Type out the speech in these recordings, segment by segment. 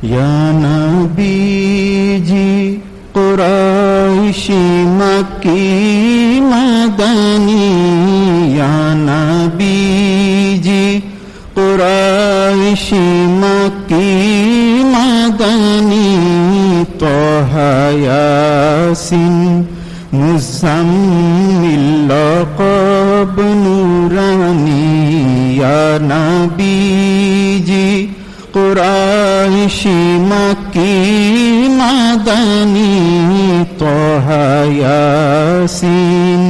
ইয়া নবীজি কুরাইশি মক্কি মাদানী, ইয়া নবীজি কুরাইশি মক্কি মাদানী, তাহা ইয়াসিন মুজাম্মিল লাকাব নুরানী, ইয়া নবীজি কুরাইশি মক্কি মাদানী, তাহা ইয়াসিন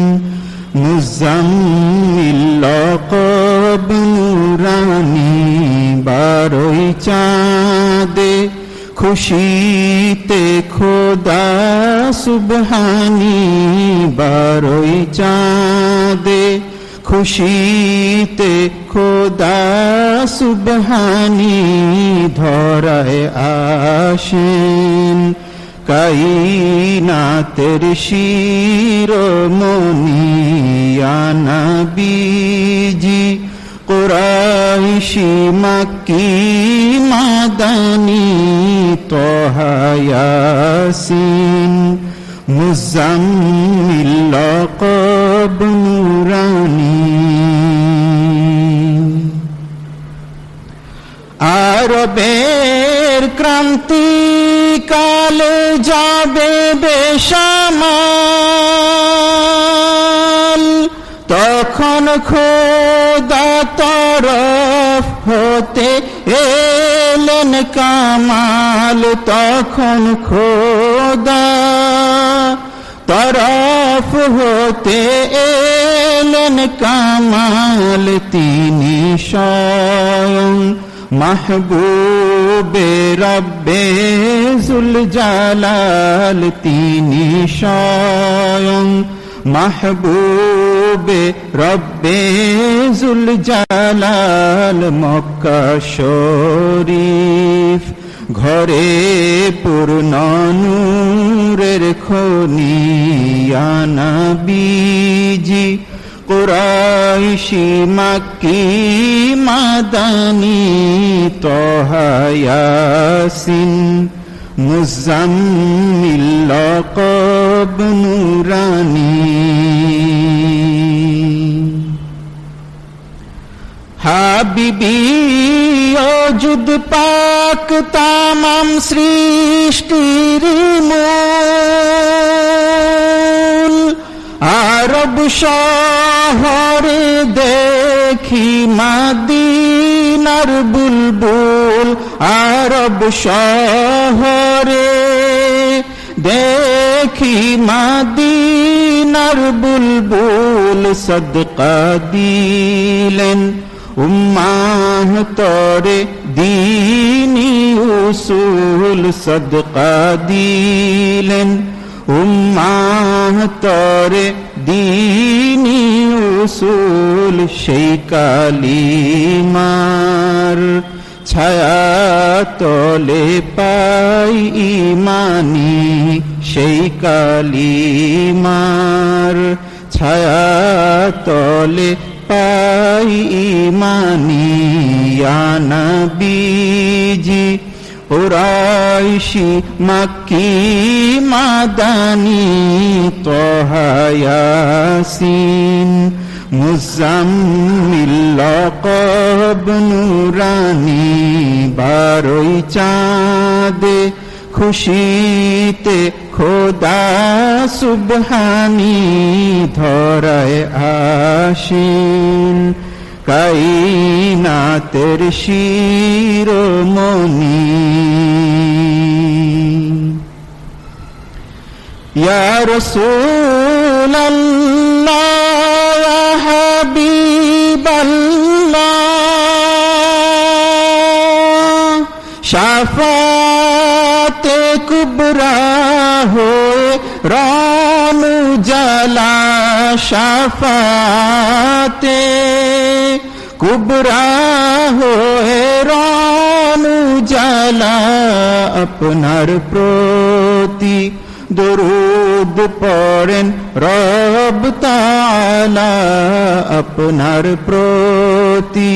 মুজাম্মিল লাকাব নুরানী। বারোই চাঁদে খুশিতে খোদা সুবহানী, বারোই চাঁদে খুশিতে খোদা সুবহানী, ধরায় আসেন কায়নাতের শিরোমণি, ইয়া নবীজি কুরাইশি মক্কি মাদানী, তাহা ইয়াসিন মুজাম্মিল লাকাব নুরানী। আরবের ক্রান্তিকালে যাবে বেসামাল, তখন খোদা তরফ হতে এলেন কামাল, তখন খোদা তরফ হতে এলেন কামাল, তিনি স্বয়ং মাহবুবে রব্বে জুল জালাল, তিনি স্বয়ং মাহবুবে রব্বে জুল জালাল, মক্কা শরীফ ঘরে পূর্ণ নূরের খনি, ইয়া নবীজি কুরাইশি মক্কি মাদানী, তাহা ইয়াসিন মুজাম্মিল লাকাব নুরানী। হাবিবি ওজুদ পাক তামাম সৃষ্টির মূল, আরব শহরে দেখি মদিনার বুলবুল, আরব শহরে দেখি মদিনার বুলবুল, সদকা দিলেন উম্মাহ তরে দীনি উসুল, সদকা দিলেন উম্মাহ তরে দীনি উসুল, সেই কালিমার ছায়া তলে পাই ইমানি, সেই কালিমার ছায়া তলে পাই ইমানি, ইয়া নবীজি কুরাইশি মক্কি মাদানী, তাহা ইয়াসিন মুজাম্মিল লাকাব নুরানী। বারোই চাঁদে খুশিতে খোদা সুবহানী, ধরায় আসেন কায়নাতের শিরোমণি। ইয়া রাসূলাল্লাহ ইয়া হাবিবাল্লাহ, শাফাতে কুবরা হয়ে রানু জালা, শাফাতে কুবরা হয়ে রানু জালা, আপনার প্রতি দরুদ পড়েন রব তাআলা, আপনার প্রতি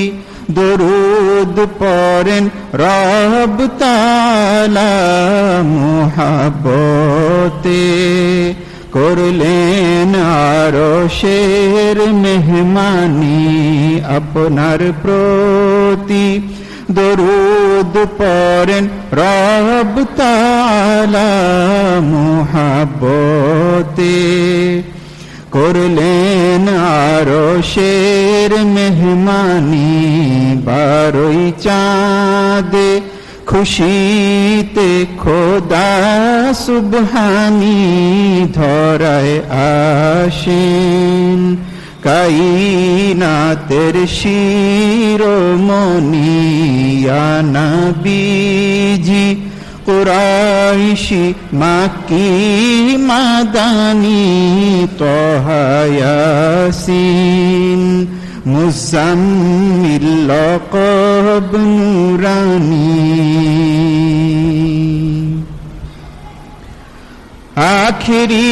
দরুদ পড়েন রব তাআলা মুহাব্বতে করলেন আরশের মেহমানি আপনার প্রতি দরুদ পড়েন রব তাআলা মুহাব্বতে করলেন আরশের মেহমানি বারোই চাঁদে খুশিতে খোদা সুবহানি ধরায় আসেন কায়নাতের শিরোমণি ইয়া নবীজি কুরাইশি মাক্কি মাদানী ত্বহা ইয়াসিন মুজাম্মিল লকব নুরানী আখিরি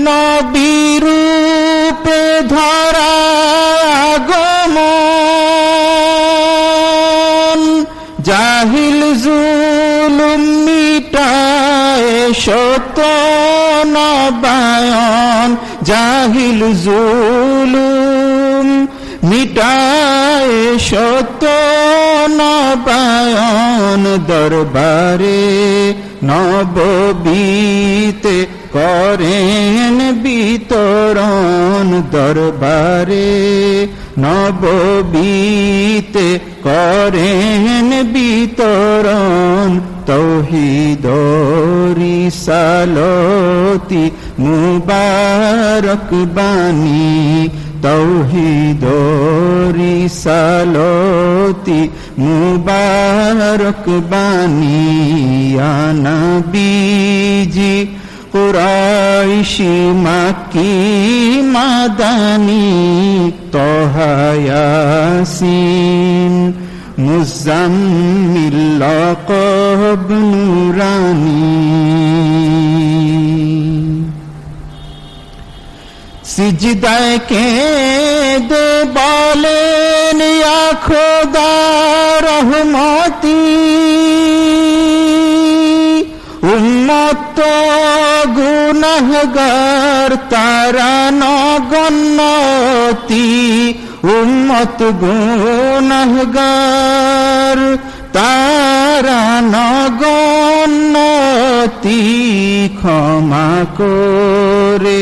নবী রূপে ধরা আগমন জাহিল জুলুম মিটায় সত্য নবায়ন জাহিল জুলুম মিটায় সত্য নবায়ন দরবারে নববীতে করেন বিতরণ দরবারে নববীতে করেন বিতরণ তৌহিদ রিসালতি মুবারক বাণী তৌহিদ রিসালতি মুবারক বাণী ইয়া নবীজি কুরাইশি মাক্কি মাদানী ত্বহা ইয়াসিন মুজাম্মিল লকব নুরানী সিজদায় কেঁদে বলেন ইয়া খোদা রহমতি উম্মত গুনাহগার তারা নগণ্যতি উম্মত গুনাহগার তারা নগণ্যতি ক্ষমা করে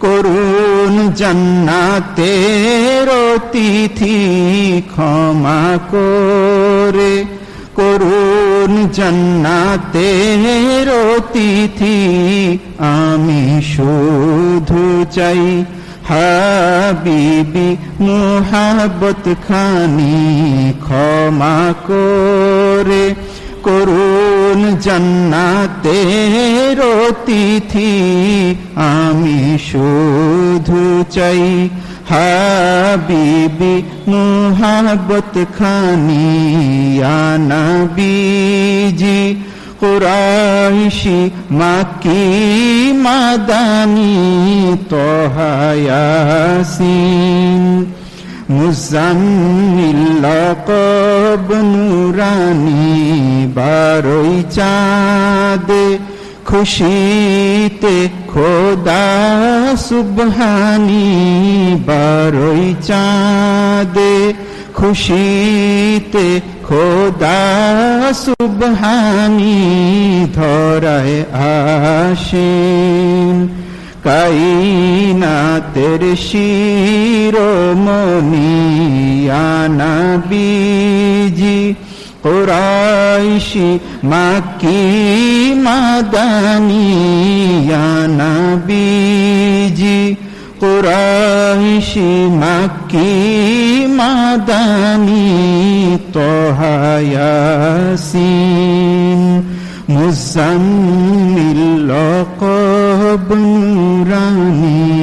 করুন জান্নাতের অতিথি ক্ষমা করে করুন জান্নাতের অতিথি আমি শুধু চাই হাবিবি মুহাব্বত খানি ক্ষমা করে করুন জান্নাতের অতিথি আমি শুধু চাই হাবিবি মুহাব্বত খানি ইয়া নবীজি কুরাইশি মাক্কি মাদানী ত্বহা ইয়াসিন মুজাম্মিল লকব নুরানী বারোই চাঁদে খুশিতে খোদা সুবহানি বারোই চাঁদে খুশিতে খোদা সুবহানি ধরায় আসেন কায়নাতের শিরোমণি ইয়া নবীজি কুরাইশি মাক্কি মাদানী ইয়া নবীজি কুরাইশি মাক্কি মাদানী ত্বহা ইয়াসিন মুজাম্মিল লকব নুরানী